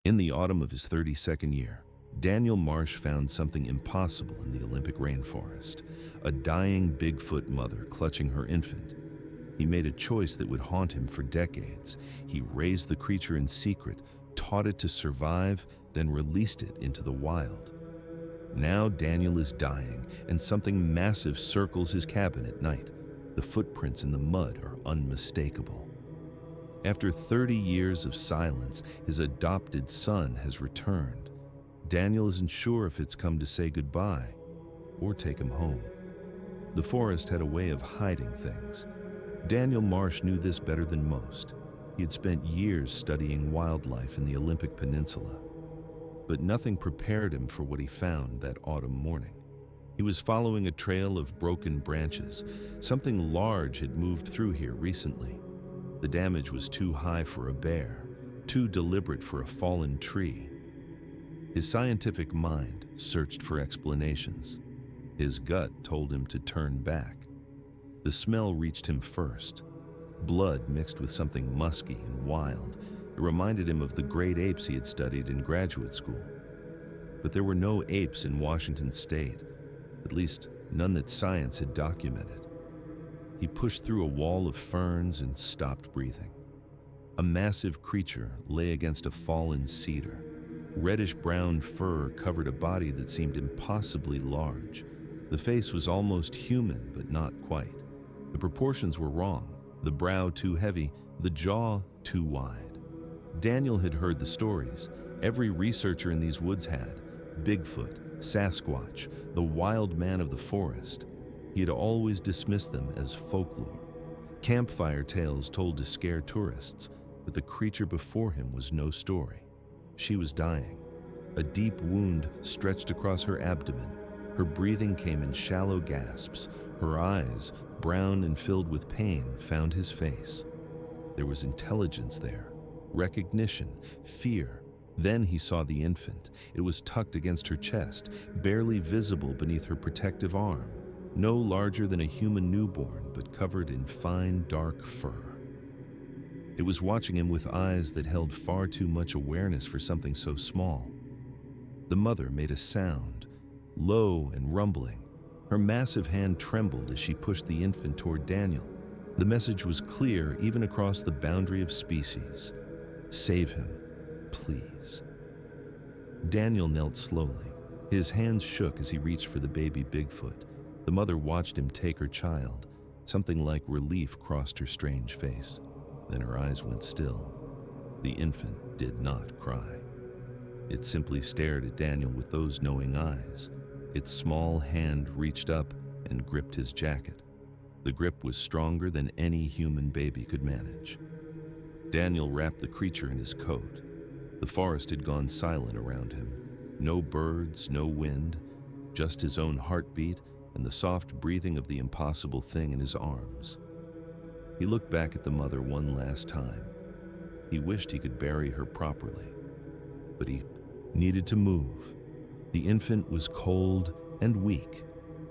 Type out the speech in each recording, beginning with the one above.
In the autumn of his 32nd year, Daniel Marsh found something impossible in the Olympic rainforest, a dying Bigfoot mother clutching her infant. He made a choice that would haunt him for decades. He raised the creature in secret, taught it to survive, then released it into the wild. Now Daniel is dying, and something massive circles his cabin at night. The footprints in the mud are unmistakable. After 30 years of silence, his adopted son has returned. Daniel isn't sure if it's come to say goodbye or take him home. The forest had a way of hiding things. Daniel Marsh knew this better than most. He had spent years studying wildlife in the Olympic Peninsula. But nothing prepared him for what he found that autumn morning. He was following a trail of broken branches. Something large had moved through here recently. The damage was too high for a bear, too deliberate for a fallen tree. His scientific mind searched for explanations. His gut told him to turn back. The smell reached him first. Blood mixed with something musky and wild. It reminded him of the great apes he had studied in graduate school. But there were no apes in Washington state, at least none that science had documented. He pushed through a wall of ferns and stopped breathing. A massive creature lay against a fallen cedar. Reddish-brown fur covered a body that seemed impossibly large. The face was almost human, but not quite. The proportions were wrong, the brow too heavy, the jaw too wide. Daniel had heard the stories. Every researcher in these woods had. Bigfoot, Sasquatch, the wild man of the forest. He had always dismissed them as folklore. Campfire tales told to scare tourists, but the creature before him was no story. She was dying. A deep wound stretched across her abdomen. Her breathing came in shallow gasps. Her eyes, brown and filled with pain, found his face. There was intelligence there, recognition, fear. Then he saw the infant. It was tucked against her chest, barely visible beneath her protective arm. No larger than a human newborn, but covered in fine, dark fur. It was watching him with eyes that held far too much awareness for something so small. The mother made a sound, low and rumbling. Her massive hand trembled as she pushed the infant toward Daniel. The message was clear even across the boundary of species. Save him, please. Daniel knelt slowly. His hands shook as he reached for the baby Bigfoot. The mother watched him take her child. Something like relief crossed her strange face. Then her eyes went still. The infant did not cry. It simply stared at Daniel with those knowing eyes. Its small hand reached up and gripped his jacket. The grip was stronger than any human baby could manage. Daniel wrapped the creature in his coat. The forest had gone silent around him. No birds, no wind, just his own heartbeat and the soft breathing of the impossible thing in his arms. He looked back at the mother one last time. He wished he could bury her properly, but he needed to move. The infant was cold and weak.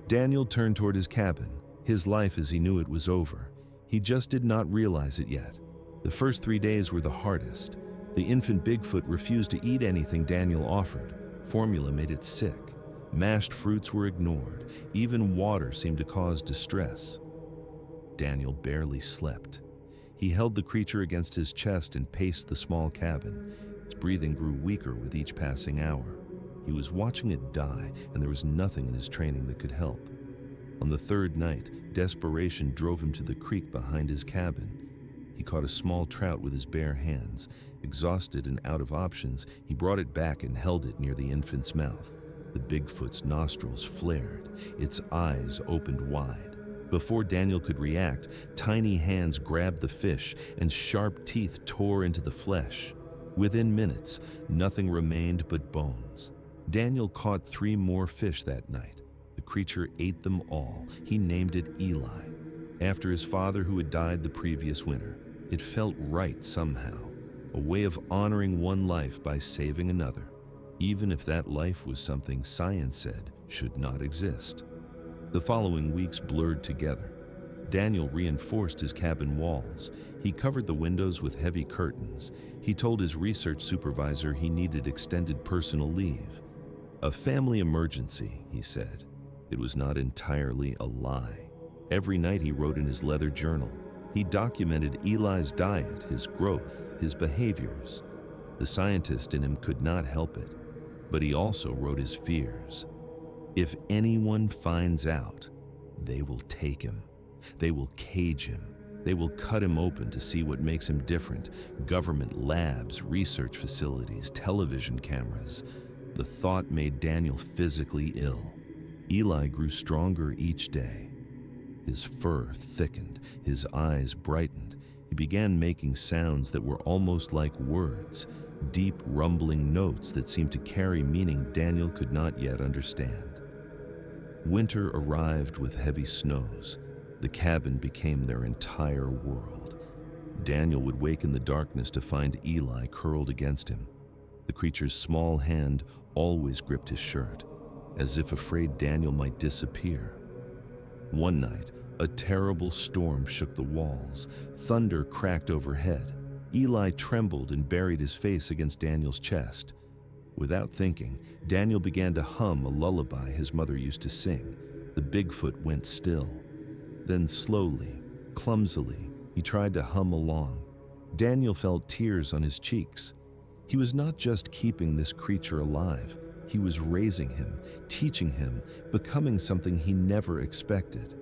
Daniel turned toward his cabin. His life as he knew it was over. He just did not realize it yet. The first 3 days were the hardest. The infant Bigfoot refused to eat anything Daniel offered. Formula made it sick. Mashed fruits were ignored. Even water seemed to cause distress. Daniel barely slept. He held the creature against his chest and paced the small cabin. Its breathing grew weaker with each passing hour. He was watching it die, and there was nothing in his training that could help. On the third night, desperation drove him to the creek behind his cabin. He caught a small trout with his bare hands. Exhausted and out of options, he brought it back and held it near the infant's mouth. The Bigfoot's nostrils flared. Its eyes opened wide. Before Daniel could react, tiny hands grabbed the fish and sharp teeth tore into the flesh. Within minutes, nothing remained but bones. Daniel caught 3 more fish that night. The creature ate them all. He named it Eli, after his father who had died the previous winter. It felt right somehow, a way of honoring one life by saving another, even if that life was something science said should not exist. The following weeks blurred together. Daniel reinforced his cabin walls. He covered the windows with heavy curtains. He told his research supervisor he needed extended personal leave. A family emergency, he said. It was not entirely a lie. Every night he wrote in his leather journal. He documented Eli's diet, his growth, his behaviors. The scientist in him could not help it, but he also wrote his fears. If anyone finds out, they will take him. They will cage him. They will cut him open to see what makes him different. Government labs, research facilities, television cameras. The thought made Daniel physically ill. Eli grew stronger each day. His fur thickened, his eyes brightened. He began making sounds that were almost like words, deep rumbling notes that seemed to carry meaning Daniel could not yet understand. Winter arrived with heavy snows. The cabin became their entire world. Daniel would wake in the darkness to find Eli curled against him. The creature's small hand always gripped his shirt, as if afraid Daniel might disappear. One night, a terrible storm shook the walls. Thunder cracked overhead. Eli trembled and buried his face against Daniel's chest. Without thinking, Daniel began to hum a lullaby his mother used to sing. The Bigfoot went still. Then slowly, clumsily, he tried to hum along. Daniel felt tears on his cheeks. He was not just keeping this creature alive. He was raising him, teaching him, becoming something he never expected.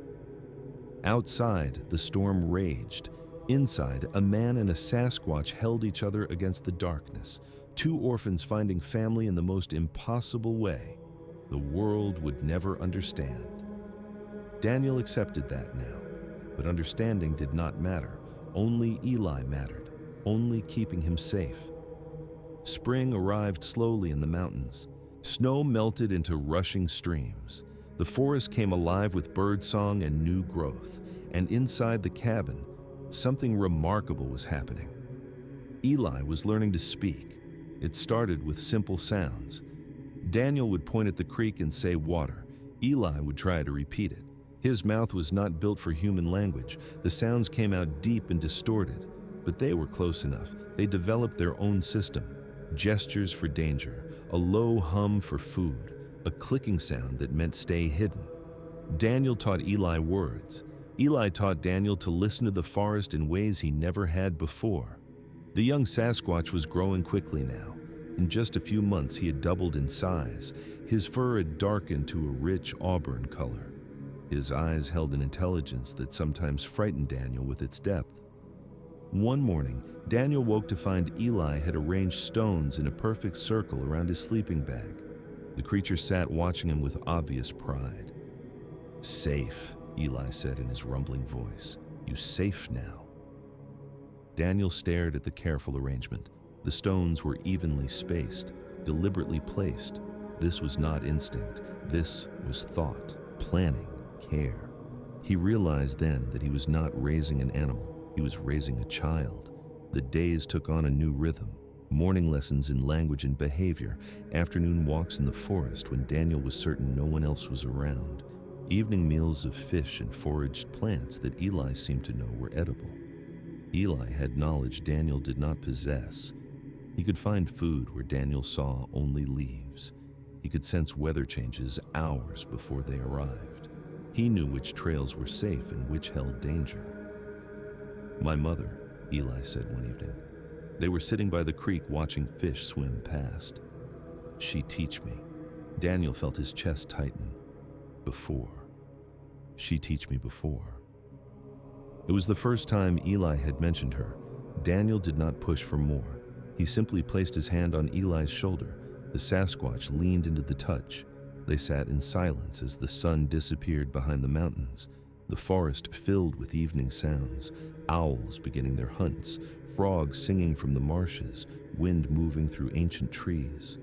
Outside, the storm raged. Inside, a man and a Sasquatch held each other against the darkness. Two orphans finding family in the most impossible way. The world would never understand. Daniel accepted that now, but understanding did not matter. Only Eli mattered, only keeping him safe. Spring arrived slowly in the mountains. Snow melted into rushing streams. The forest came alive with birdsong and new growth, and inside the cabin, something remarkable was happening. Eli was learning to speak. It started with simple sounds. Daniel would point at the creek and say water. Eli would try to repeat it. His mouth was not built for human language. The sounds came out deep and distorted, but they were close enough. They developed their own system. Gestures for danger, a low hum for food, a clicking sound that meant stay hidden. Daniel taught Eli words. Eli taught Daniel to listen to the forest in ways he never had before. The young Sasquatch was growing quickly now. In just a few months, he had doubled in size. His fur had darkened to a rich auburn color. His eyes held an intelligence that sometimes frightened Daniel with its depth. One morning, Daniel woke to find Eli had arranged stones in a perfect circle around his sleeping bag. The creature sat watching him with obvious pride. "Safe," Eli said in his rumbling voice. "You safe now." Daniel stared at the careful arrangement. The stones were evenly spaced, deliberately placed. This was not instinct. This was thought, planning, care. He realized then that he was not raising an animal. He was raising a child. The days took on a new rhythm. Morning lessons in language and behavior, afternoon walks in the forest when Daniel was certain no one else was around, evening meals of fish and foraged plants that Eli seemed to know were edible. Eli had knowledge Daniel did not possess. He could find food where Daniel saw only leaves. He could sense weather changes hours before they arrived. He knew which trails were safe and which held danger. "My mother," Eli said one evening. They were sitting by the creek watching fish swim past. "She teach me." Daniel felt his chest tighten. "Before. She teach me before." It was the first time Eli had mentioned her. Daniel did not push for more. He simply placed his hand on Eli's shoulder. The Sasquatch leaned into the touch. They sat in silence as the sun disappeared behind the mountains. The forest filled with evening sounds, owls beginning their hunts, frogs singing from the marshes, wind moving through ancient trees.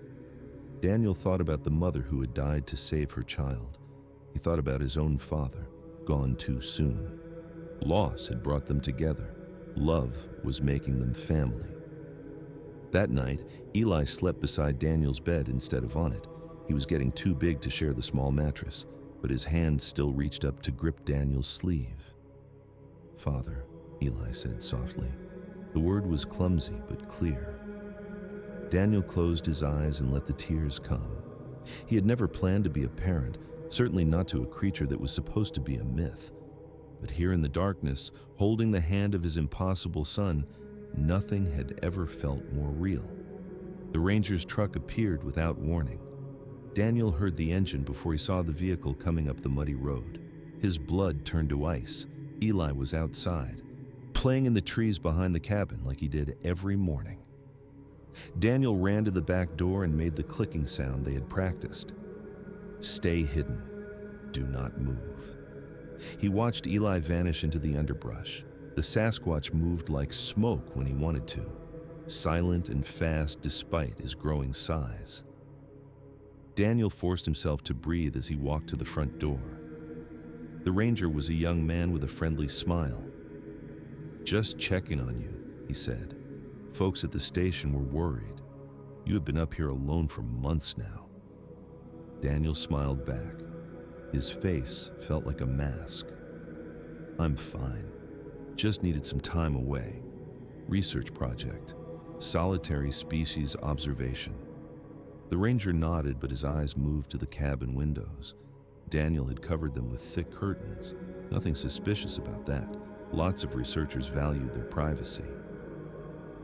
Daniel thought about the mother who had died to save her child. He thought about his own father, gone too soon. Loss had brought them together. Love was making them family. That night, Eli slept beside Daniel's bed instead of on it. He was getting too big to share the small mattress, but his hand still reached up to grip Daniel's sleeve. "Father," Eli said softly. The word was clumsy but clear. Daniel closed his eyes and let the tears come. He had never planned to be a parent, certainly not to a creature that was supposed to be a myth. But here in the darkness, holding the hand of his impossible son, nothing had ever felt more real. The ranger's truck appeared without warning. Daniel heard the engine before he saw the vehicle coming up the muddy road. His blood turned to ice. Eli was outside, playing in the trees behind the cabin like he did every morning. Daniel ran to the back door and made the clicking sound they had practiced. "Stay hidden. Do not move." He watched Eli vanish into the underbrush. The Sasquatch moved like smoke when he wanted to, silent and fast despite his growing size. Daniel forced himself to breathe as he walked to the front door. The ranger was a young man with a friendly smile. "Just checking on you," he said. "Folks at the station were worried. You have been up here alone for months now." Daniel smiled back. His face felt like a mask. "I'm fine. Just needed some time away. Research project. Solitary species observation." The ranger nodded, but his eyes moved to the cabin windows. Daniel had covered them with thick curtains. Nothing suspicious about that. Lots of researchers value their privacy.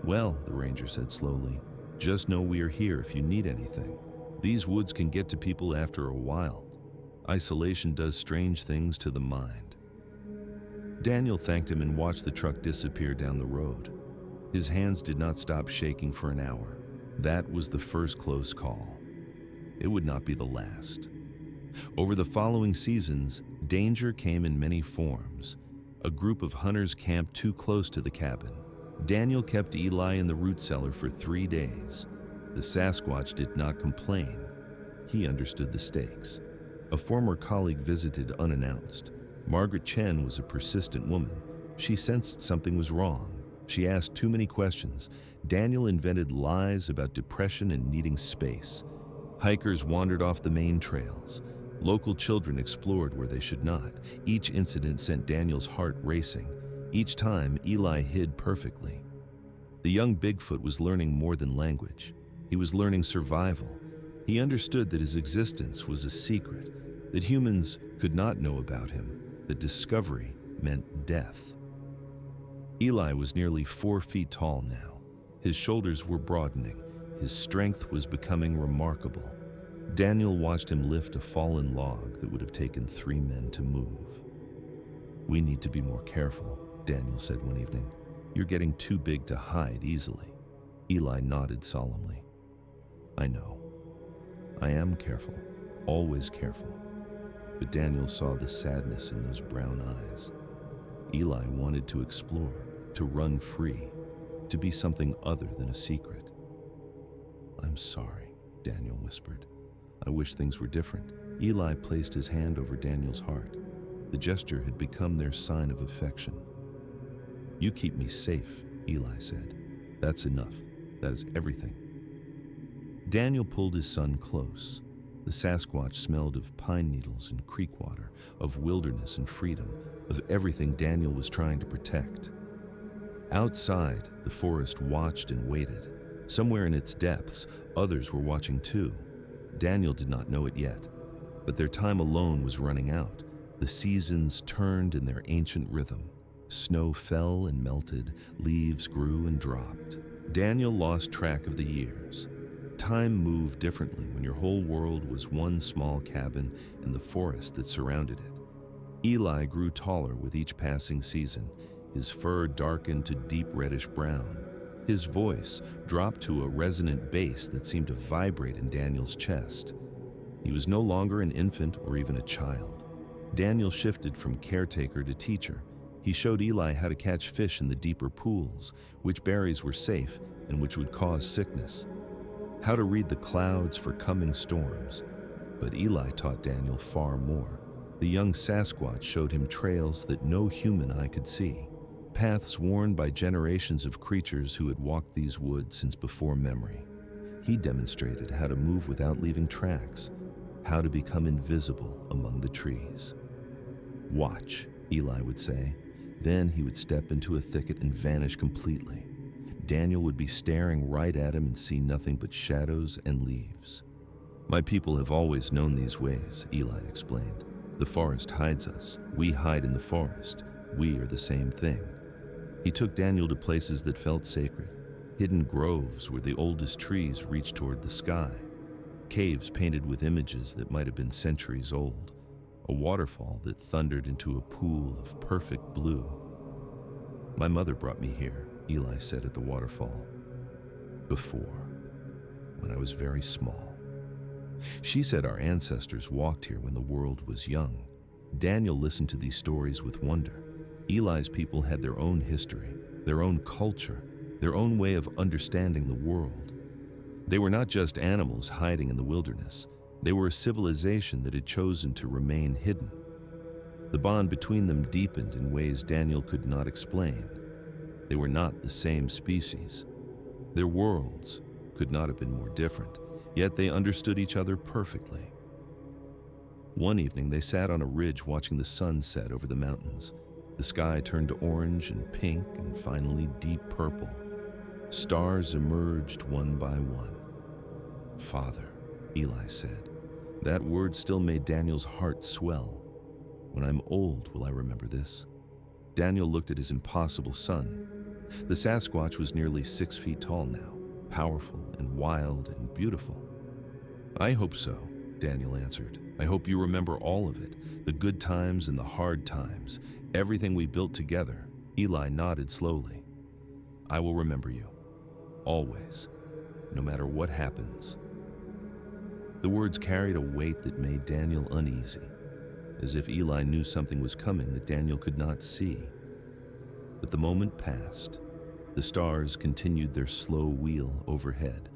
"Well," the ranger said slowly, "just know we are here if you need anything. These woods can get to people after a while. Isolation does strange things to the mind." Daniel thanked him and watched the truck disappear down the road. His hands did not stop shaking for an hour. That was the first close call. It would not be the last. Over the following seasons, danger came in many forms. A group of hunters camped too close to the cabin. Daniel kept Eli in the root cellar for 3 days. The Sasquatch did not complain. He understood the stakes. A former colleague visited unannounced. Margaret Chen was a persistent woman. She sensed something was wrong. She asked too many questions. Daniel invented lies about depression and needing space. Hikers wandered off the main trails. Local children explored where they should not. Each incident sent Daniel's heart racing. Each time, Eli hid perfectly. The young Bigfoot was learning more than language. He was learning survival. He understood that his existence was a secret, that humans could not know about him, that discovery meant death. Eli was nearly 4 feet tall now. His shoulders were broadening. His strength was becoming remarkable. Daniel watched him lift a fallen log that would have taken 3 men to move. "We need to be more careful," Daniel said one evening. "You're getting too big to hide easily." Eli nodded solemnly. "I know. I am careful, always careful." But Daniel saw the sadness in those brown eyes. Eli wanted to explore, to run free, to be something other than a secret. "I'm sorry," Daniel whispered. "I wish things were different." Eli placed his hand over Daniel's heart. The gesture had become their sign of affection. "You keep me safe," Eli said. "That's enough. That is everything." Daniel pulled his son close. The Sasquatch smelled of pine needles and creek water, of wilderness and freedom, of everything Daniel was trying to protect. Outside, the forest watched and waited. Somewhere in its depths, others were watching too. Daniel did not know it yet, but their time alone was running out. The seasons turned in their ancient rhythm. Snow fell and melted, leaves grew and dropped. Daniel lost track of the years. Time moved differently when your whole world was one small cabin in the forest that surrounded it. Eli grew taller with each passing season. His fur darkened to deep reddish brown. His voice dropped to a resonant bass that seemed to vibrate in Daniel's chest. He was no longer an infant or even a child. Daniel shifted from caretaker to teacher. He showed Eli how to catch fish in the deeper pools, which berries were safe and which would cause sickness, how to read the clouds for coming storms. But Eli taught Daniel far more. The young Sasquatch showed him trails that no human eye could see, paths worn by generations of creatures who had walked these woods since before memory. He demonstrated how to move without leaving tracks, how to become invisible among the trees. "Watch," Eli would say. Then he would step into a thicket and vanish completely. Daniel would be staring right at him and see nothing but shadows and leaves. "My people have always known these ways," Eli explained. "The forest hides us. We hide in the forest. We are the same thing." He took Daniel to places that felt sacred, hidden groves where the oldest trees reached toward the sky, caves painted with images that might have been centuries old, a waterfall that thundered into a pool of perfect blue. "My mother brought me here," Eli said at the waterfall. "Before, when I was very small. She said our ancestors walked here when the world was young." Daniel listened to these stories with wonder. Eli's people had their own history, their own culture, their own way of understanding the world. They were not just animals hiding in the wilderness. They were a civilization that had chosen to remain hidden. The bond between them deepened in ways Daniel could not explain. They were not the same species. Their worlds could not have been more different, yet they understood each other perfectly. One evening, they sat on a ridge watching the sun set over the mountains. The sky turned to orange and pink and finally deep purple. Stars emerged one by one. "Father," Eli said. That word still made Daniel's heart swell. "When I'm old, will I remember this?" Daniel looked at his impossible son. The Sasquatch was nearly 6 feet tall now, powerful and wild and beautiful. "I hope so," Daniel answered. "I hope you remember all of it, the good times and the hard times, everything we built together." Eli nodded slowly. "I will remember you, always, no matter what happens." The words carried a weight that made Daniel uneasy, as if Eli knew something was coming that Daniel could not see. But the moment passed. The stars continued their slow wheel overhead.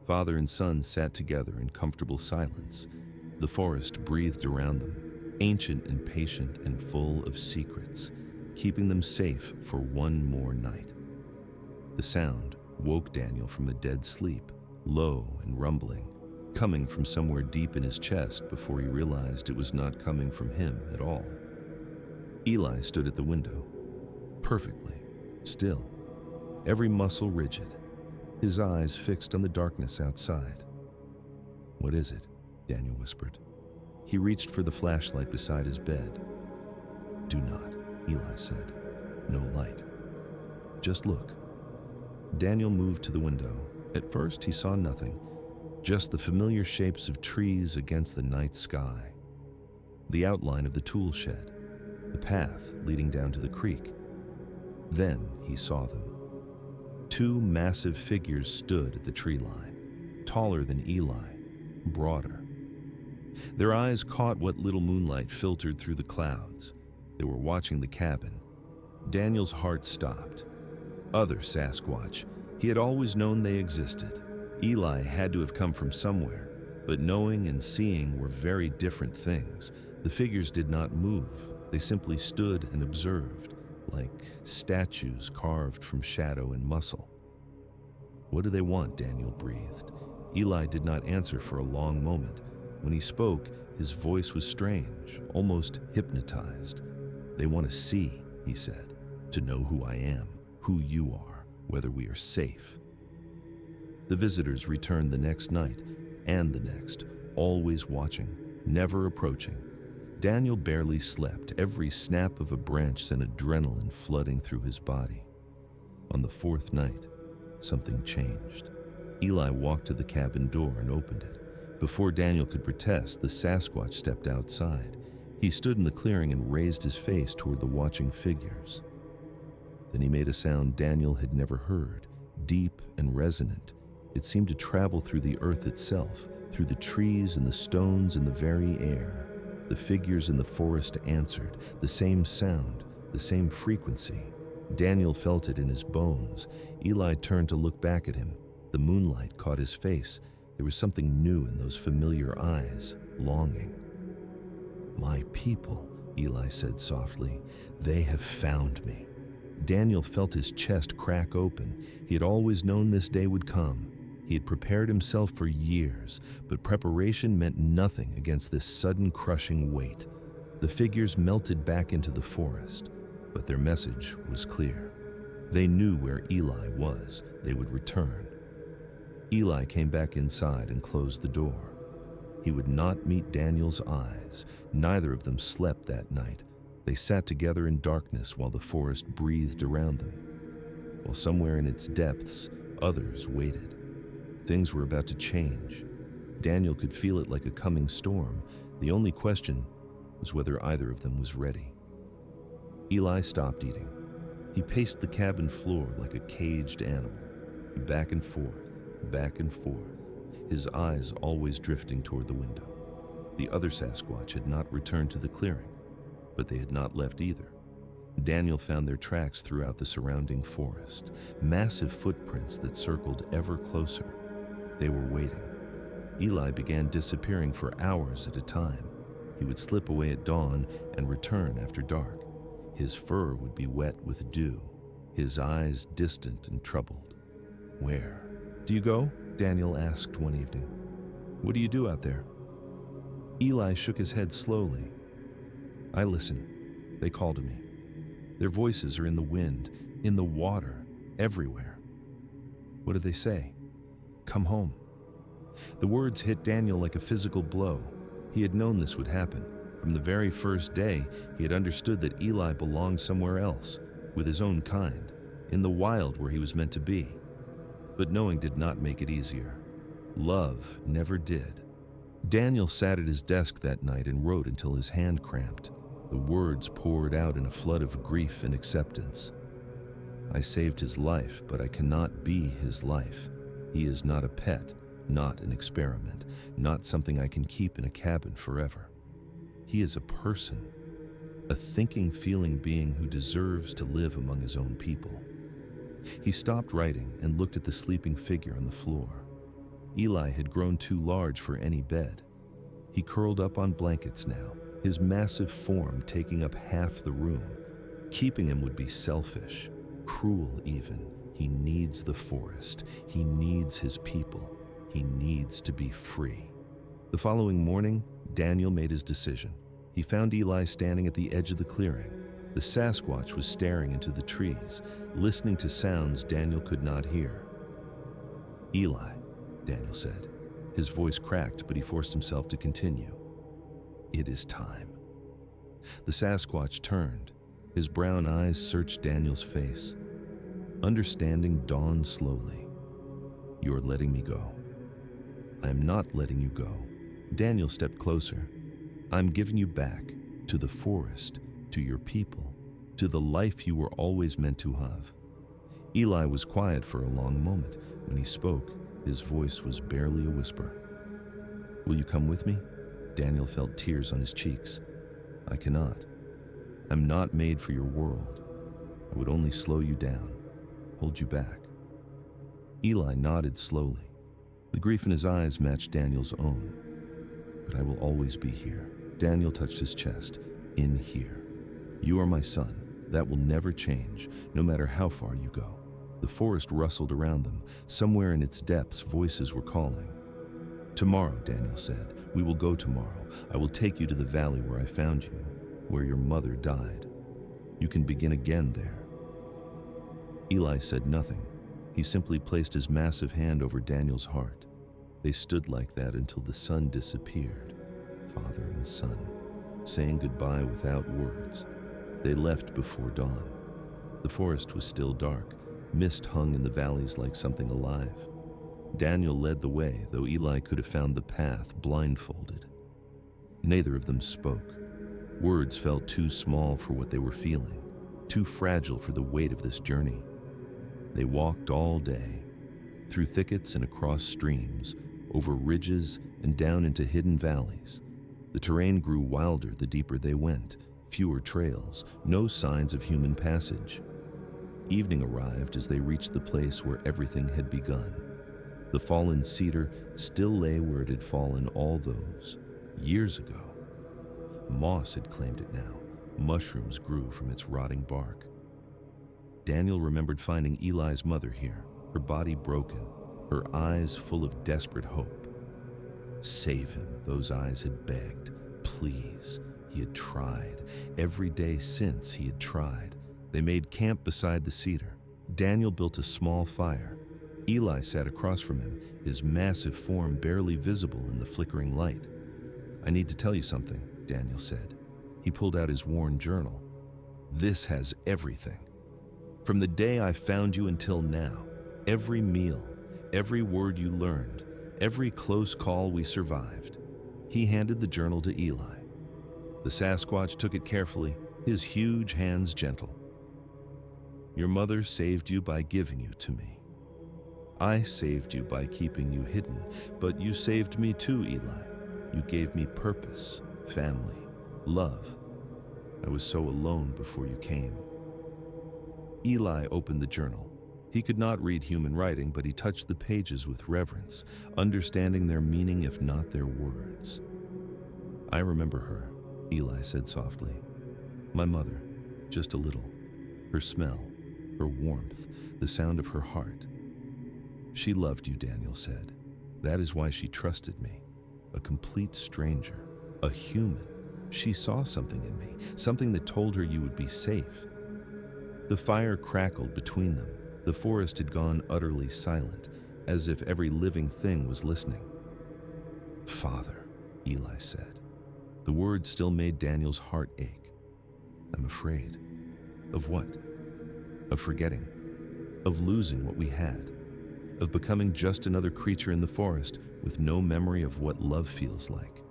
Father and son sat together in comfortable silence. The forest breathed around them, ancient and patient and full of secrets, keeping them safe for one more night. The sound woke Daniel from a dead sleep, low and rumbling, coming from somewhere deep in his chest before he realized it was not coming from him at all. Eli stood at the window, perfectly still, every muscle rigid, his eyes fixed on the darkness outside. "What is it?" Daniel whispered. He reached for the flashlight beside his bed. "Do not," Eli said. "No light. Just look." Daniel moved to the window. At first, he saw nothing, just the familiar shapes of trees against the night sky, the outline of the tool shed, the path leading down to the creek. Then he saw them. 2 massive figures stood at the tree line, taller than Eli, broader. Their eyes caught what little moonlight filtered through the clouds. They were watching the cabin. Daniel's heart stopped. Other Sasquatch. He had always known they existed. Eli had to have come from somewhere, but knowing and seeing were very different things. The figures did not move. They simply stood and observed, like statues carved from shadow and muscle. "What do they want?" Daniel breathed. Eli did not answer for a long moment. When he spoke, his voice was strange, almost hypnotized. "They want to see," he said, "to know who I am, who you are, whether we are safe." The visitors returned the next night and the next, always watching, never approaching. Daniel barely slept. Every snap of a branch sent adrenaline flooding through his body. On the 4th night, something changed. Eli walked to the cabin door and opened it. Before Daniel could protest, the Sasquatch stepped outside. He stood in the clearing and raised his face toward the watching figures. Then he made a sound Daniel had never heard, deep and resonant. It seemed to travel through the earth itself, through the trees and the stones and the very air. The figures in the forest answered, the same sound, the same frequency. Daniel felt it in his bones. Eli turned to look back at him. The moonlight caught his face. There was something new in those familiar eyes, longing. "My people," Eli said softly, "they have found me." Daniel felt his chest crack open. He had always known this day would come. He had prepared himself for years, but preparation meant nothing against this sudden crushing weight. The figures melted back into the forest. But their message was clear. They knew where Eli was. They would return. Eli came back inside and closed the door. He would not meet Daniel's eyes. Neither of them slept that night. They sat together in darkness while the forest breathed around them. While somewhere in its depths, others waited. Things were about to change. Daniel could feel it like a coming storm. The only question was whether either of them was ready. Eli stopped eating. He paced the cabin floor like a caged animal, back and forth, his eyes always drifting toward the window. The other Sasquatch had not returned to the clearing, but they had not left either. Daniel found their tracks throughout the surrounding forest, massive footprints that circled ever closer. They were waiting. Eli began disappearing for hours at a time. He would slip away at dawn and return after dark. His fur would be wet with dew, his eyes distant and troubled. "Where do you go?" Daniel asked one evening. "What do you do out there?" Eli shook his head slowly. "I listen. They call to me. Their voices are in the wind, in the water, everywhere." "What do they say?" "Come home." The words hit Daniel like a physical blow. He had known this would happen. From the very first day, he had understood that Eli belonged somewhere else, with his own kind, in the wild where he was meant to be. But knowing did not make it easier. Love never did. Daniel sat at his desk that night and wrote until his hand cramped. The words poured out in a flood of grief and acceptance. "I saved his life, but I cannot be his life. He is not a pet, not an experiment, not something I can keep in a cabin forever. He is a person, a thinking, feeling being who deserves to live among his own people." He stopped writing and looked at the sleeping figure on the floor. Eli had grown too large for any bed. He curled up on blankets now, his massive form taking up half the room. Keeping him would be selfish, cruel even. He needs the forest. He needs his people. He needs to be free. The following morning, Daniel made his decision. He found Eli standing at the edge of the clearing. The Sasquatch was staring into the trees, listening to sounds Daniel could not hear. "Eli," Daniel said. His voice cracked, but he forced himself to continue. "It is time." The Sasquatch turned. His brown eyes searched Daniel's face. Understanding dawned slowly. "You are letting me go." "I am not letting you go." Daniel stepped closer. "I'm giving you back to the forest, to your people, to the life you were always meant to have." Eli was quiet for a long moment. When he spoke, his voice was barely a whisper. "Will you come with me?" Daniel felt tears on his cheeks. "I cannot. I'm not made for your world. I would only slow you down, hold you back." Eli nodded slowly. The grief in his eyes matched Daniel's own. "But I will always be here." Daniel touched his chest. "In here. You are my son. That will never change, no matter how far you go." The forest rustled around them. Somewhere in its depths, voices were calling. "Tomorrow," Daniel said. "We will go tomorrow. I will take you to the valley where I found you, where your mother died. You can begin again there." Eli said nothing. He simply placed his massive hand over Daniel's heart. They stood like that until the sun disappeared, father and son, saying goodbye without words. They left before dawn. The forest was still dark. Mist hung in the valleys like something alive. Daniel led the way, though Eli could have found the path blindfolded. Neither of them spoke. Words felt too small for what they were feeling, too fragile for the weight of this journey. They walked all day, through thickets and across streams, over ridges and down into hidden valleys. The terrain grew wilder the deeper they went, fewer trails, no signs of human passage. Evening arrived as they reached the place where everything had begun. The fallen cedar still lay where it had fallen all those years ago. Moss had claimed it now. Mushrooms grew from its rotting bark. Daniel remembered finding Eli's mother here, her body broken, her eyes full of desperate hope. Save him, those eyes had begged. Please. He had tried. Every day since he had tried, They made camp beside the cedar. Daniel built a small fire. Eli sat across from him, his massive form barely visible in the flickering light. "I need to tell you something," Daniel said. He pulled out his worn journal. "This has everything. From the day I found you until now, every meal, every word you learned, every close call we survived." He handed the journal to Eli. The Sasquatch took it carefully, his huge hands gentle. "Your mother saved you by giving you to me. I saved you by keeping you hidden, but you saved me too, Eli. You gave me purpose, family, love. I was so alone before you came." Eli opened the journal. He could not read human writing, but he touched the pages with reverence, understanding their meaning if not their words. "I remember her," Eli said softly. "My mother, just a little. Her smell, her warmth, the sound of her heart. She loved you," Daniel said. "That is why she trusted me. A complete stranger, a human. She saw something in me, something that told her you would be safe." The fire crackled between them. The forest had gone utterly silent, as if every living thing was listening. "Father," Eli said. The words still made Daniel's heart ache. "I'm afraid." "Of what?" "Of forgetting. Of losing what we had. Of becoming just another creature in the forest with no memory of what love feels like."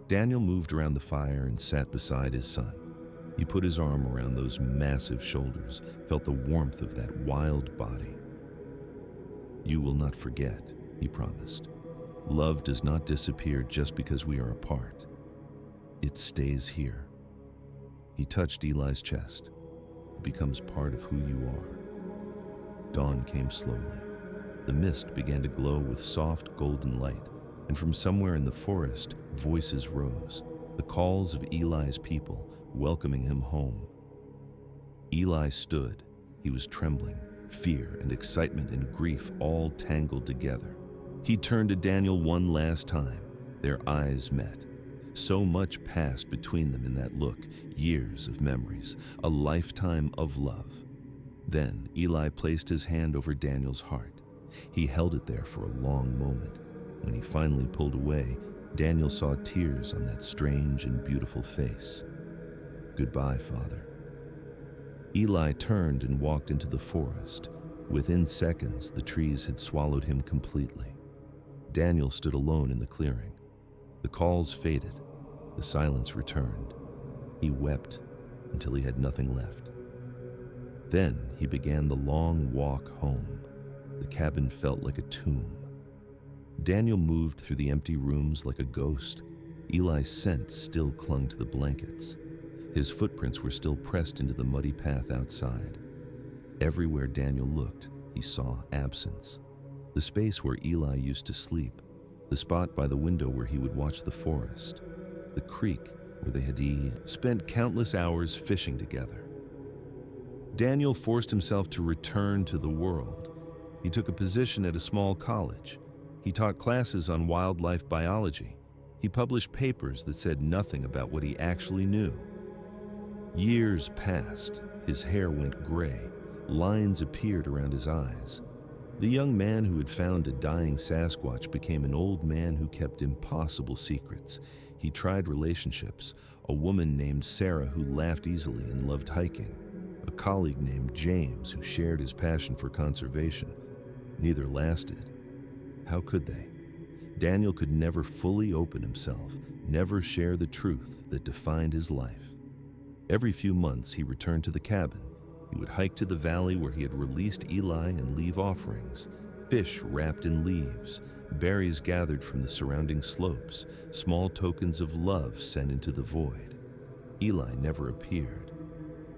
Daniel moved around the fire and sat beside his son. He put his arm around those massive shoulders, felt the warmth of that wild body. "You will not forget," he promised. "Love does not disappear just because we are apart. It stays here." He touched Eli's chest. "It becomes part of who you are." Dawn came slowly. The mist began to glow with soft golden light, and from somewhere in the forest, voices rose, the calls of Eli's people, welcoming him home. Eli stood. He was trembling, fear and excitement and grief all tangled together. He turned to Daniel one last time. Their eyes met. So much passed between them in that look, years of memories, a lifetime of love. Then Eli placed his hand over Daniel's heart. He held it there for a long moment. When he finally pulled away, Daniel saw tears on that strange and beautiful face. "Goodbye, Father." Eli turned and walked into the forest. Within seconds, the trees had swallowed him completely. Daniel stood alone in the clearing. The calls faded. The silence returned. He wept until he had nothing left. Then he began the long walk home. The cabin felt like a tomb. Daniel moved through the empty rooms like a ghost. Eli's scent still clung to the blankets. His footprints were still pressed into the muddy path outside. Everywhere Daniel looked, he saw absence. The space where Eli used to sleep, the spot by the window where he would watch the forest, the creek where they had spent countless hours fishing together. Daniel forced himself to return to the world. He took a position at a small college. He taught classes on wildlife biology. He published papers that said nothing about what he actually knew. Years passed. His hair went gray. Lines appeared around his eyes. The young man who had found a dying Sasquatch became an old man who kept impossible secrets. He tried relationships, a woman named Sarah who laughed easily and loved hiking, a colleague named James who shared his passion for conservation. Neither lasted. How could they? Daniel could never fully open himself, never share the truth that defined his life. Every few months he returned to the cabin. He would hike to the valley where he had released Eli and leave offerings, fish wrapped in leaves, berries gathered from the surrounding slopes, small tokens of love sent into the void. Eli never appeared,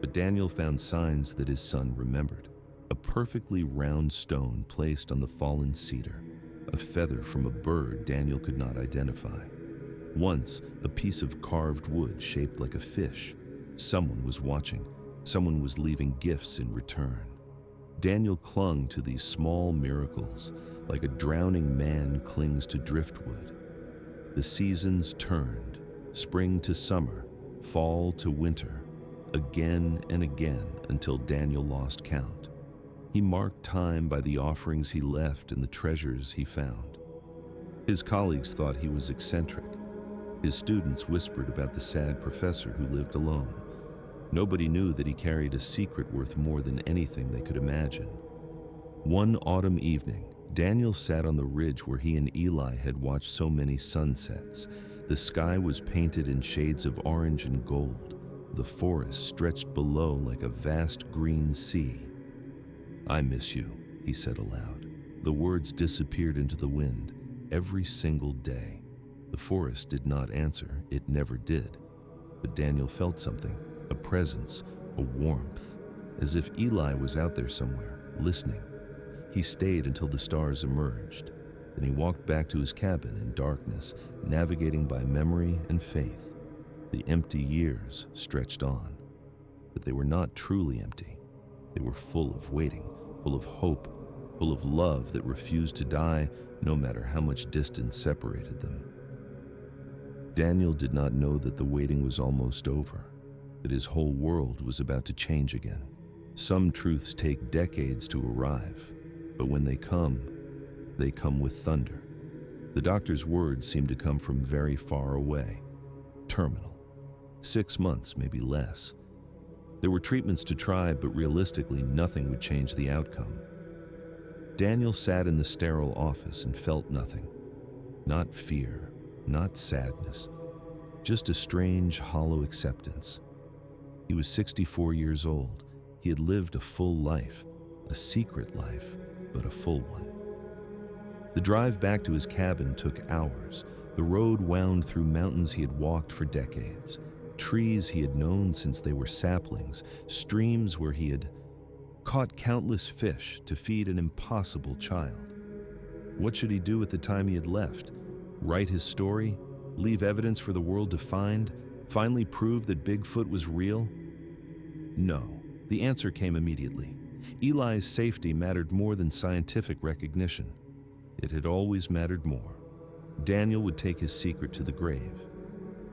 but Daniel found signs that his son remembered. A perfectly round stone placed on the fallen cedar, a feather from a bird Daniel could not identify. Once, a piece of carved wood shaped like a fish. Someone was watching. Someone was leaving gifts in return. Daniel clung to these small miracles, like a drowning man clings to driftwood. The seasons turned, spring to summer, fall to winter, again and again until Daniel lost count. He marked time by the offerings he left and the treasures he found. His colleagues thought he was eccentric. His students whispered about the sad professor who lived alone. Nobody knew that he carried a secret worth more than anything they could imagine. One autumn evening, Daniel sat on the ridge where he and Eli had watched so many sunsets. The sky was painted in shades of orange and gold. The forest stretched below like a vast green sea. "I miss you," he said aloud. The words disappeared into the wind. Every single day. The forest did not answer. It never did. But Daniel felt something, a presence, a warmth, as if Eli was out there somewhere, listening. He stayed until the stars emerged. Then he walked back to his cabin in darkness, navigating by memory and faith. The empty years stretched on. But they were not truly empty. They were full of waiting, full of hope, full of love that refused to die, no matter how much distance separated them. Daniel did not know that the waiting was almost over, that his whole world was about to change again. Some truths take decades to arrive, but when they come with thunder. The doctor's words seemed to come from very far away. Terminal. 6 months, maybe less. There were treatments to try, but realistically, nothing would change the outcome. Daniel sat in the sterile office and felt nothing. Not fear, not sadness, just a strange, hollow acceptance. He was 64 years old. He had lived a full life, a secret life, but a full one. The drive back to his cabin took hours. The road wound through mountains he had walked for decades, trees he had known since they were saplings, streams where he had caught countless fish to feed an impossible child. What should he do with the time he had left? Write his story? Leave evidence for the world to find? Finally prove that Bigfoot was real? No. The answer came immediately. Eli's safety mattered more than scientific recognition. It had always mattered more. Daniel would take his secret to the grave.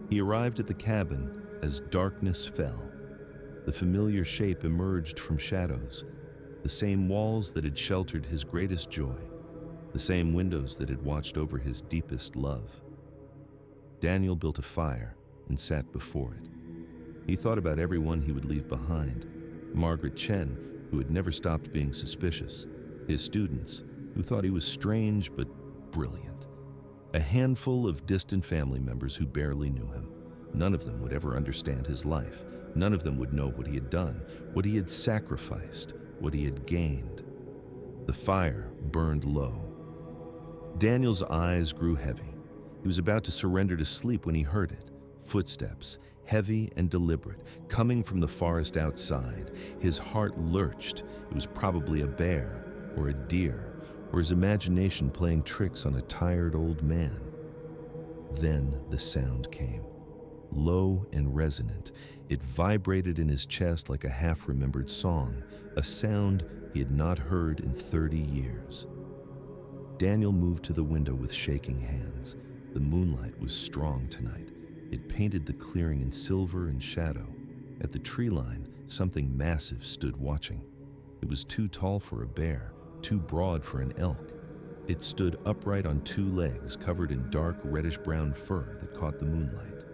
He arrived at the cabin as darkness fell. The familiar shape emerged from shadows, the same walls that had sheltered his greatest joy, the same windows that had watched over his deepest love. Daniel built a fire and sat before it. He thought about everyone he would leave behind. Margaret Chen, who had never stopped being suspicious. His students, who thought he was strange but brilliant. A handful of distant family members who barely knew him. None of them would ever understand his life. None of them would know what he had done, what he had sacrificed, what he had gained. The fire burned low. Daniel's eyes grew heavy. He was about to surrender to sleep when he heard it. Footsteps, heavy and deliberate, coming from the forest outside. His heart lurched. It was probably a bear, or a deer, or his imagination playing tricks on a tired old man. Then the sound came. Low and resonant, it vibrated in his chest like a half-remembered song, a sound he had not heard in 30 years. Daniel moved to the window with shaking hands. The moonlight was strong tonight. It painted the clearing in silver and shadow. At the tree line, something massive stood watching. It was too tall for a bear, too broad for an elk. It stood upright on 2 legs, covered in dark reddish-brown fur that caught the moonlight.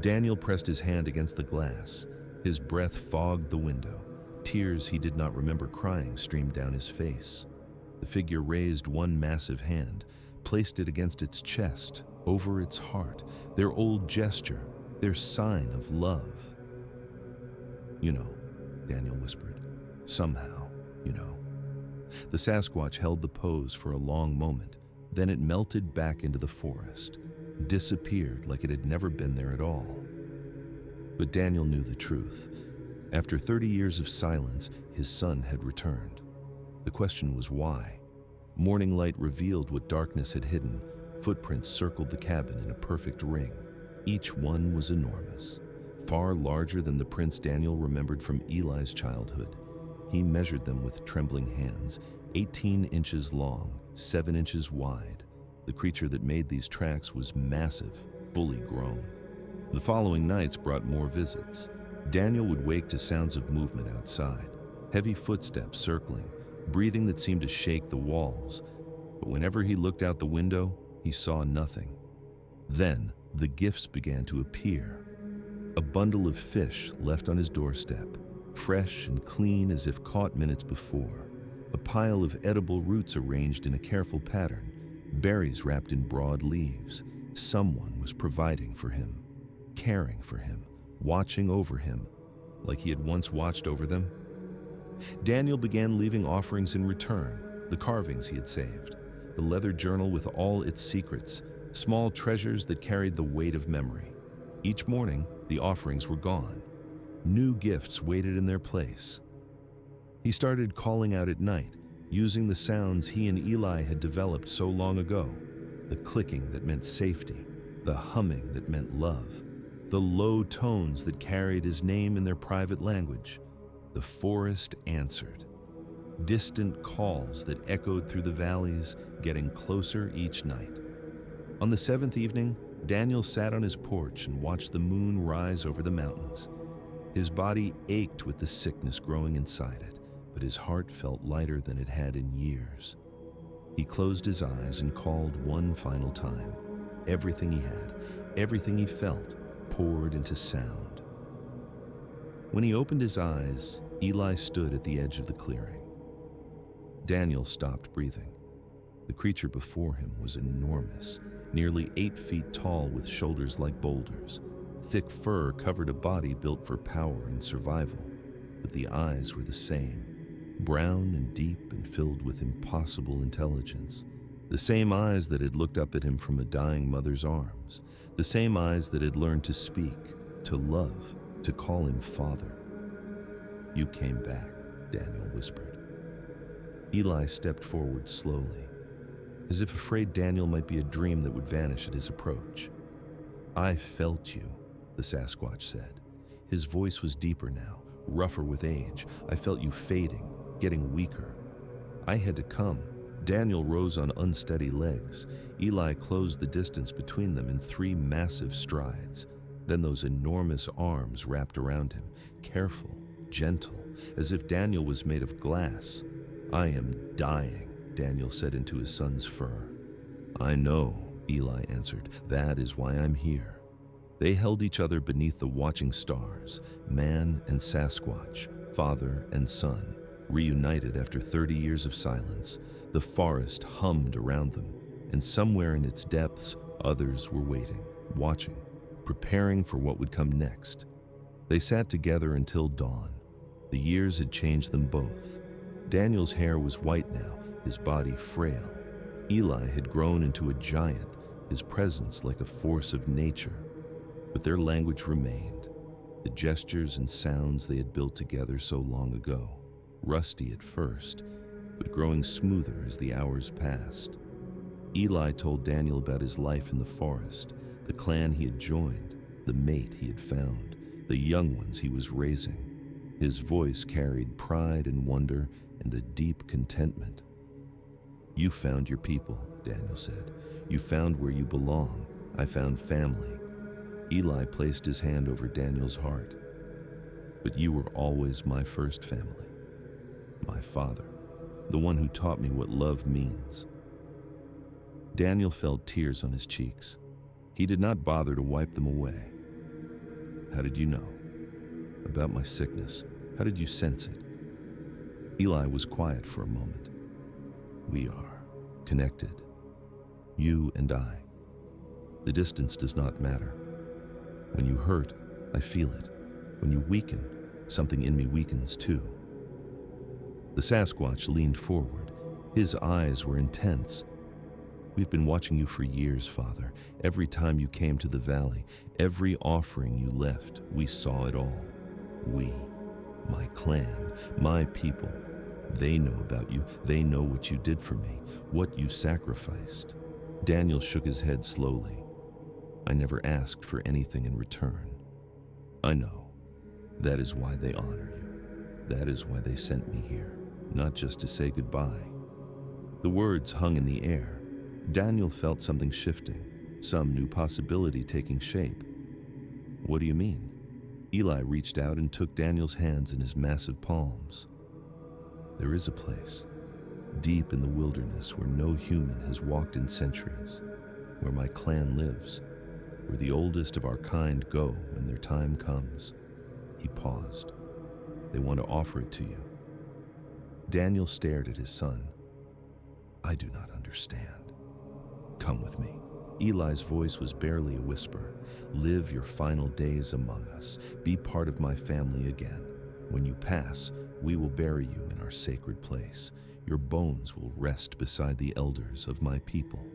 Daniel pressed his hand against the glass. His breath fogged the window. Tears he did not remember crying streamed down his face. The figure raised one massive hand, placed it against its chest, over its heart, their old gesture, their sign of love. "You know," Daniel whispered. "Somehow, you know." The Sasquatch held the pose for a long moment. Then it melted back into the forest, disappeared like it had never been there at all. But Daniel knew the truth. After 30 years of silence, his son had returned. The question was why. Morning light revealed what darkness had hidden. Footprints circled the cabin in a perfect ring. Each one was enormous, far larger than the prints Daniel remembered from Eli's childhood. He measured them with trembling hands, 18 inches long, 7 inches wide. The creature that made these tracks was massive, fully grown. The following nights brought more visits. Daniel would wake to sounds of movement outside, heavy footsteps circling, breathing that seemed to shake the walls. But whenever he looked out the window, he saw nothing. Then, the gifts began to appear. A bundle of fish left on his doorstep, fresh and clean as if caught minutes before. A pile of edible roots arranged in a careful pattern, berries wrapped in broad leaves. Someone was providing for him, caring for him, watching over him, like he had once watched over them. Daniel began leaving offerings in return, the carvings he had saved, the leather journal with all its secrets, small treasures that carried the weight of memory. Each morning, the offerings were gone. New gifts waited in their place. He started calling out at night, using the sounds he and Eli had developed so long ago. The clicking that meant safety, the humming that meant love, the low tones that carried his name in their private language. The forest answered. Distant calls that echoed through the valleys, getting closer each night. On the seventh evening, Daniel sat on his porch and watched the moon rise over the mountains. His body ached with the sickness growing inside it, but his heart felt lighter than it had in years. He closed his eyes and called one final time. Everything he had, everything he felt, poured into sound. When he opened his eyes, Eli stood at the edge of the clearing. Daniel stopped breathing. The creature before him was enormous, nearly 8 feet tall with shoulders like boulders. Thick fur covered a body built for power and survival, but the eyes were the same, brown and deep and filled with impossible intelligence. The same eyes that had looked up at him from a dying mother's arms, the same eyes that had learned to speak, to love, to call him father. "You came back," Daniel whispered. Eli stepped forward slowly, as if afraid Daniel might be a dream that would vanish at his approach. "I felt you," the Sasquatch said. His voice was deeper now, rougher with age. "I felt you fading, getting weaker. I had to come." Daniel rose on unsteady legs. Eli closed the distance between them in 3 massive strides. Then those enormous arms wrapped around him, careful, gentle, as if Daniel was made of glass. "I am dying," Daniel said into his son's fur. "I know," Eli answered. "That is why I'm here." They held each other beneath the watching stars, man and Sasquatch, father and son, reunited after 30 years of silence. The forest hummed around them, and somewhere in its depths, others were waiting, watching, preparing for what would come next. They sat together until dawn. The years had changed them both. Daniel's hair was white now, his body frail. Eli had grown into a giant, his presence like a force of nature. But their language remained, the gestures and sounds they had built together so long ago, rusty at first, but growing smoother as the hours passed. Eli told Daniel about his life in the forest, the clan he had joined, the mate he had found, the young ones he was raising. His voice carried pride and wonder and a deep contentment. "You found your people," Daniel said. "You found where you belong. I found family." Eli placed his hand over Daniel's heart. "But you were always my first family, my father, the one who taught me what love means." Daniel felt tears on his cheeks. He did not bother to wipe them away. "How did you know? About my sickness? How did you sense it?" Eli was quiet for a moment. "We are connected, you and I. The distance does not matter. When you hurt, I feel it. When you weaken, something in me weakens too." The Sasquatch leaned forward. His eyes were intense. "We've been watching you for years, Father. Every time you came to the valley, every offering you left, we saw it all. We, my clan, my people. They know about you. They know what you did for me, what you sacrificed." Daniel shook his head slowly. "I never asked for anything in return. I know. That is why they honor you. That is why they sent me here, not just to say goodbye." The words hung in the air. Daniel felt something shifting, some new possibility taking shape. "What do you mean?" Eli reached out and took Daniel's hands in his massive palms. There is a place, deep in the wilderness where no human has walked in centuries, where my clan lives, where the oldest of our kind go when their time comes. He paused. They want to offer it to you. Daniel stared at his son. I do not understand. Come with me. Eli's voice was barely a whisper. Live your final days among us. Be part of my family again. When you pass, we will bury you in our sacred place. Your bones will rest beside the elders of my people.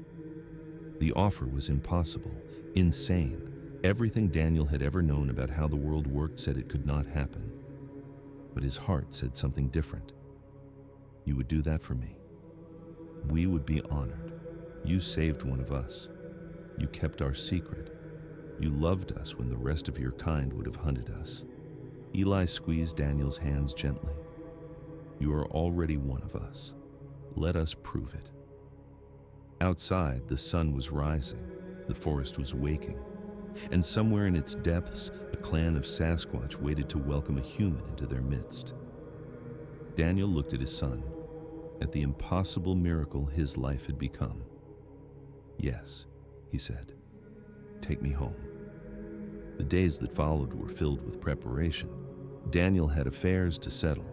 The offer was impossible, insane. Everything Daniel had ever known about how the world worked said it could not happen. But his heart said something different. You would do that for me. We would be honored. You saved one of us. You kept our secret. You loved us when the rest of your kind would have hunted us. Eli squeezed Daniel's hands gently. You are already one of us. Let us prove it. Outside, the sun was rising. The forest was waking. And somewhere in its depths, a clan of Sasquatch waited to welcome a human into their midst. Daniel looked at his son, at the impossible miracle his life had become. Yes, he said, take me home. The days that followed were filled with preparation. Daniel had affairs to settle,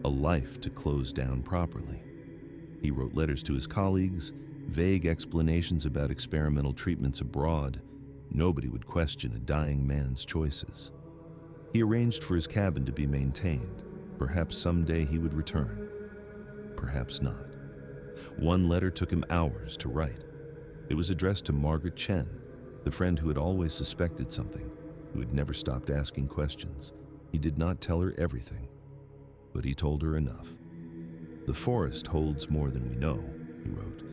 a life to close down properly. He wrote letters to his colleagues, vague explanations about experimental treatments abroad. Nobody would question a dying man's choices. He arranged for his cabin to be maintained. Perhaps someday he would return. Perhaps not. One letter took him hours to write. It was addressed to Margaret Chen, the friend who had always suspected something, who had never stopped asking questions. He did not tell her everything, but he told her enough. The forest holds more than we know, he wrote.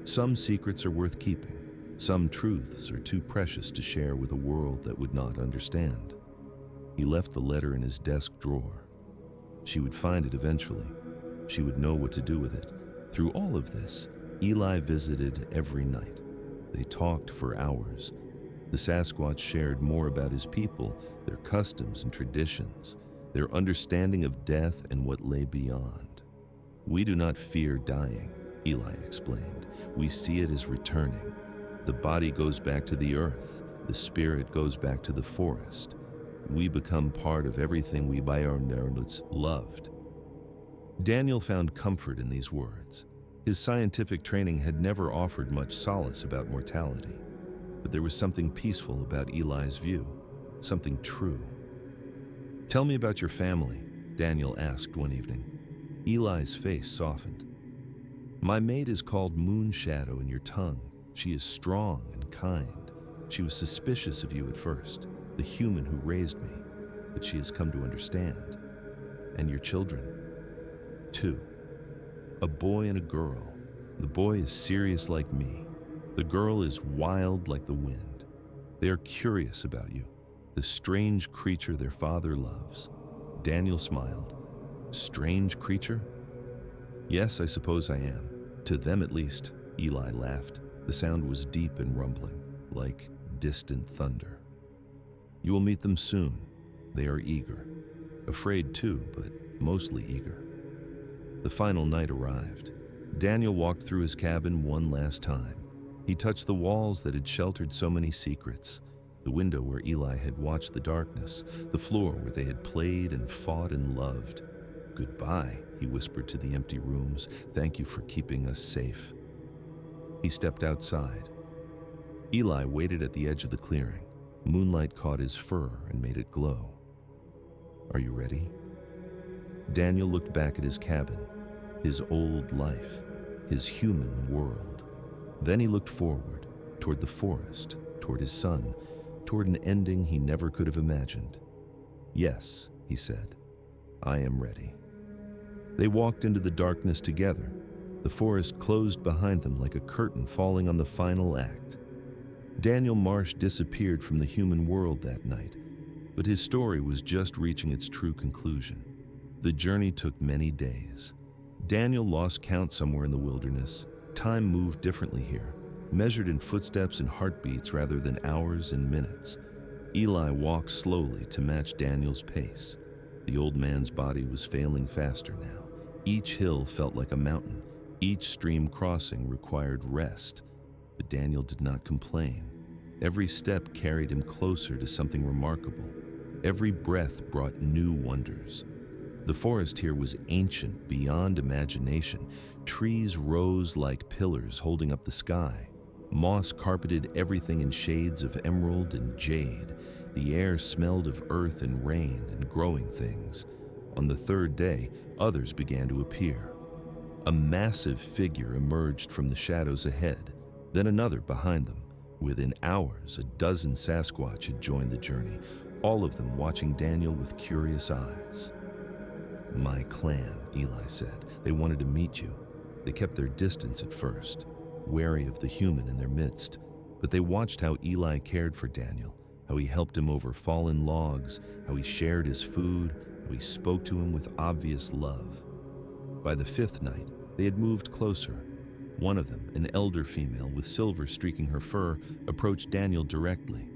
Some secrets are worth keeping. Some truths are too precious to share with a world that would not understand. He left the letter in his desk drawer. She would find it eventually. She would know what to do with it. Through all of this, Eli visited every night. They talked for hours. The Sasquatch shared more about his people, their customs and traditions, their understanding of death and what lay beyond. We do not fear dying, Eli explained. We see it as returning. The body goes back to the earth. The spirit goes back to the forest. We become part of everything we by our nerds loved. Daniel found comfort in these words. His scientific training had never offered much solace about mortality, but there was something peaceful about Eli's view, something true. Tell me about your family, Daniel asked one evening. Eli's face softened. My mate is called Moonshadow in your tongue. She is strong and kind. She was suspicious of you at first, the human who raised me, but she has come to understand. And your children? 2. A boy and a girl. The boy is serious like me. The girl is wild like the wind. They are curious about you, the strange creature their father loves. Daniel smiled. Strange creature? Yes, I suppose I am. To them at least, Eli laughed. The sound was deep and rumbling, like distant thunder. You will meet them soon. They are eager. Afraid too, but mostly eager. The final night arrived. Daniel walked through his cabin one last time. He touched the walls that had sheltered so many secrets, the window where Eli had watched the darkness, the floor where they had played and fought and loved. Goodbye, he whispered to the empty rooms. Thank you for keeping us safe. He stepped outside. Eli waited at the edge of the clearing. Moonlight caught his fur and made it glow. Are you ready? Daniel looked back at his cabin, his old life, his human world. Then he looked forward, toward the forest, toward his son, toward an ending he never could have imagined. Yes, he said, I am ready. They walked into the darkness together. The forest closed behind them like a curtain falling on the final act. Daniel Marsh disappeared from the human world that night, but his story was just reaching its true conclusion. The journey took many days. Daniel lost count somewhere in the wilderness. Time moved differently here, measured in footsteps and heartbeats rather than hours and minutes. Eli walked slowly to match Daniel's pace. The old man's body was failing faster now. Each hill felt like a mountain. Each stream crossing required rest. But Daniel did not complain. Every step carried him closer to something remarkable. Every breath brought new wonders. The forest here was ancient beyond imagination. Trees rose like pillars holding up the sky. Moss carpeted everything in shades of emerald and jade. The air smelled of earth and rain and growing things. On the third day, others began to appear. A massive figure emerged from the shadows ahead, then another behind them. Within hours, a dozen Sasquatch had joined the journey, all of them watching Daniel with curious eyes. "My clan," Eli said. "They wanted to meet you. They kept their distance at first, wary of the human in their midst, but they watched how Eli cared for Daniel, how he helped him over fallen logs, how he shared his food, how he spoke to him with obvious love." By the fifth night, they had moved closer. One of them, an elder female with silver streaking her fur, approached Daniel directly.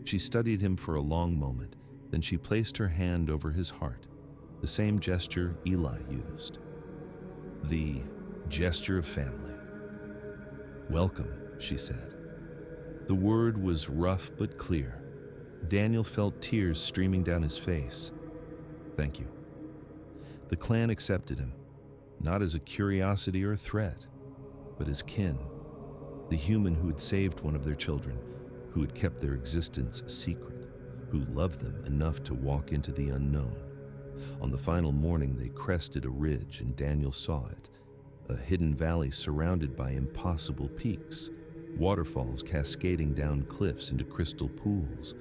She studied him for a long moment, then she placed her hand over his heart, the same gesture Eli used. The gesture of family. "Welcome," she said. The word was rough but clear. Daniel felt tears streaming down his face. "Thank you." The clan accepted him, not as a curiosity or a threat, but as kin. The human who had saved one of their children, who had kept their existence a secret, who loved them enough to walk into the unknown. On the final morning, they crested a ridge, and Daniel saw it, a hidden valley surrounded by impossible peaks, waterfalls cascading down cliffs into crystal pools,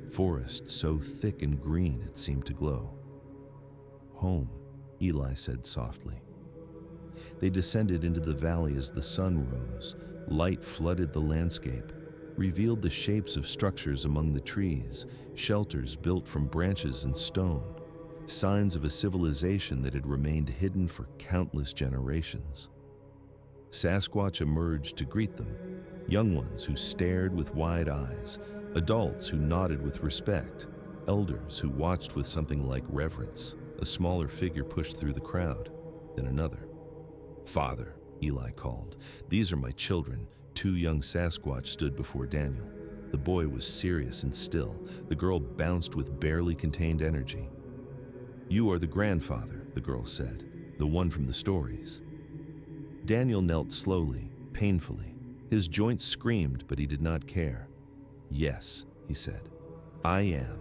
forest so thick and green it seemed to glow. "Home," Eli said softly. They descended into the valley as the sun rose. Light flooded the landscape, revealed the shapes of structures among the trees, shelters built from branches and stone, signs of a civilization that had remained hidden for countless generations. Sasquatch emerged to greet them, young ones who stared with wide eyes, adults who nodded with respect, elders who watched with something like reverence. A smaller figure pushed through the crowd, then another. "Father," Eli called. "These are my children." Two young Sasquatch stood before Daniel. The boy was serious and still. The girl bounced with barely contained energy. "You are the grandfather," the girl said, "the one from the stories." Daniel knelt slowly, painfully. His joints screamed, but he did not care. "Yes," he said, "I am."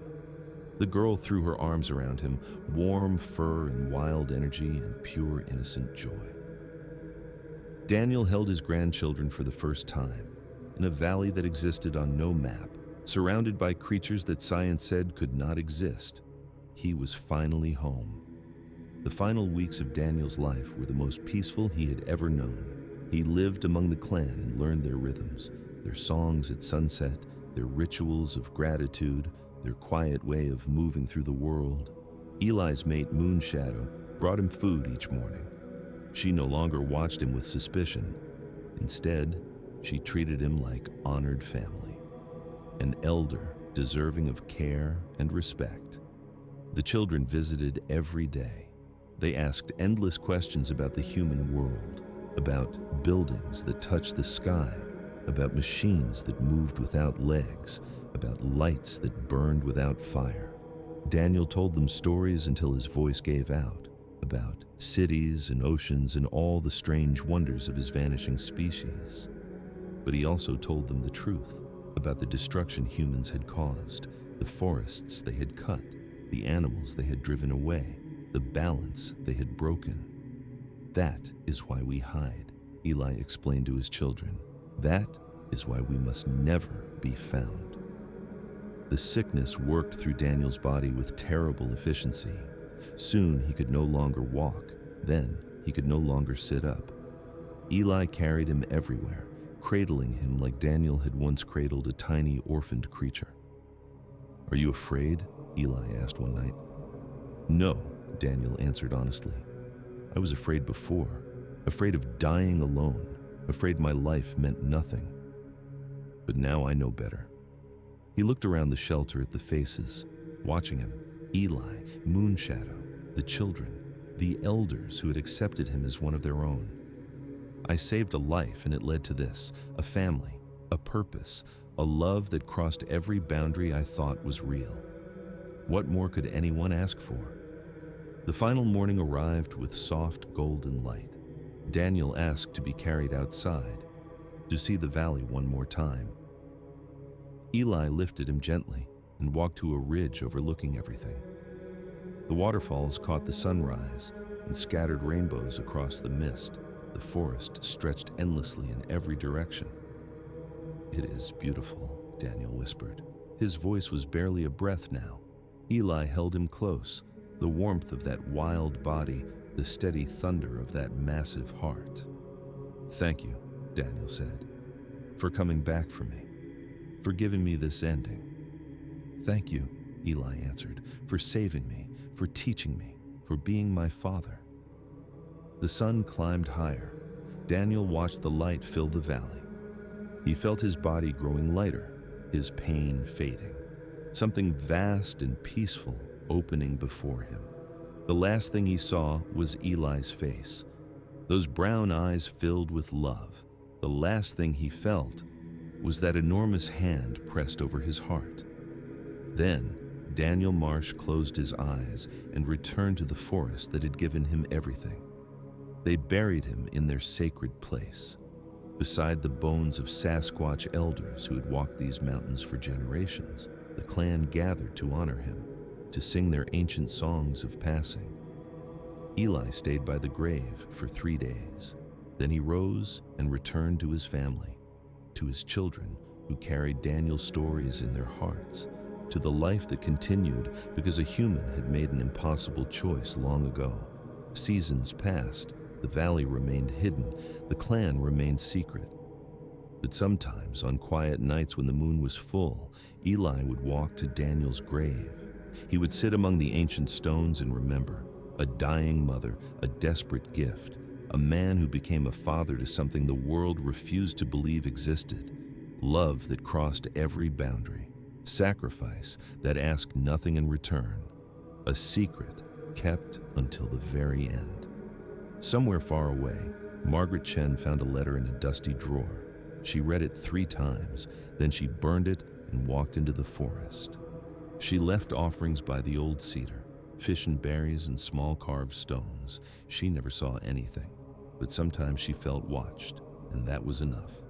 The girl threw her arms around him, warm fur and wild energy and pure innocent joy. Daniel held his grandchildren for the first time, in a valley that existed on no map, surrounded by creatures that science said could not exist. He was finally home. The final weeks of Daniel's life were the most peaceful he had ever known. He lived among the clan and learned their rhythms, their songs at sunset, their rituals of gratitude, their quiet way of moving through the world. Eli's mate, Moonshadow, brought him food each morning. She no longer watched him with suspicion. Instead, she treated him like honored family, an elder deserving of care and respect. The children visited every day. They asked endless questions about the human world, about buildings that touched the sky, about machines that moved without legs, about lights that burned without fire. Daniel told them stories until his voice gave out, about cities and oceans and all the strange wonders of his vanishing species. But he also told them the truth about the destruction humans had caused, the forests they had cut, the animals they had driven away, the balance they had broken. "That is why we hide," Eli explained to his children. "That is why we must never be found." The sickness worked through Daniel's body with terrible efficiency. Soon he could no longer walk. Then he could no longer sit up. Eli carried him everywhere, cradling him like Daniel had once cradled a tiny orphaned creature. "Are you afraid?" Eli asked one night. "No," Daniel answered honestly. "I was afraid before, afraid of dying alone, afraid my life meant nothing. But now I know better." He looked around the shelter at the faces, watching him: Eli, Moonshadow, the children, the elders who had accepted him as one of their own. I saved a life, and it led to this: a family, a purpose, a love that crossed every boundary I thought was real. What more could anyone ask for? The final morning arrived with soft golden light. Daniel asked to be carried outside, to see the valley one more time. Eli lifted him gently and walked to a ridge overlooking everything. The waterfalls caught the sunrise and scattered rainbows across the mist. The forest stretched endlessly in every direction. "It is beautiful," Daniel whispered. His voice was barely a breath now. Eli held him close, the warmth of that wild body, the steady thunder of that massive heart. "Thank you," Daniel said, "for coming back for me, for giving me this ending." "Thank you," Eli answered, "for saving me, for teaching me, for being my father." The sun climbed higher. Daniel watched the light fill the valley. He felt his body growing lighter, his pain fading, something vast and peaceful opening before him. The last thing he saw was Eli's face, those brown eyes filled with love. The last thing he felt was that enormous hand pressed over his heart. Then Daniel Marsh closed his eyes and returned to the forest that had given him everything. They buried him in their sacred place, beside the bones of Sasquatch elders who had walked these mountains for generations. The clan gathered to honor him, to sing their ancient songs of passing. Eli stayed by the grave for 3 days. Then he rose and returned to his family, to his children who carried Daniel's stories in their hearts, to the life that continued because a human had made an impossible choice long ago. Seasons passed, the valley remained hidden, the clan remained secret. But sometimes, on quiet nights when the moon was full, Eli would walk to Daniel's grave. He would sit among the ancient stones and remember: a dying mother, a desperate gift, a man who became a father to something the world refused to believe existed, love that crossed every boundary, sacrifice that asked nothing in return, a secret kept until the very end. Somewhere far away, Margaret Chen found a letter in a dusty drawer. She read it 3 times, then she burned it and walked into the forest. She left offerings by the old cedar, fish and berries and small carved stones. She never saw anything, but sometimes she felt watched, and that was enough.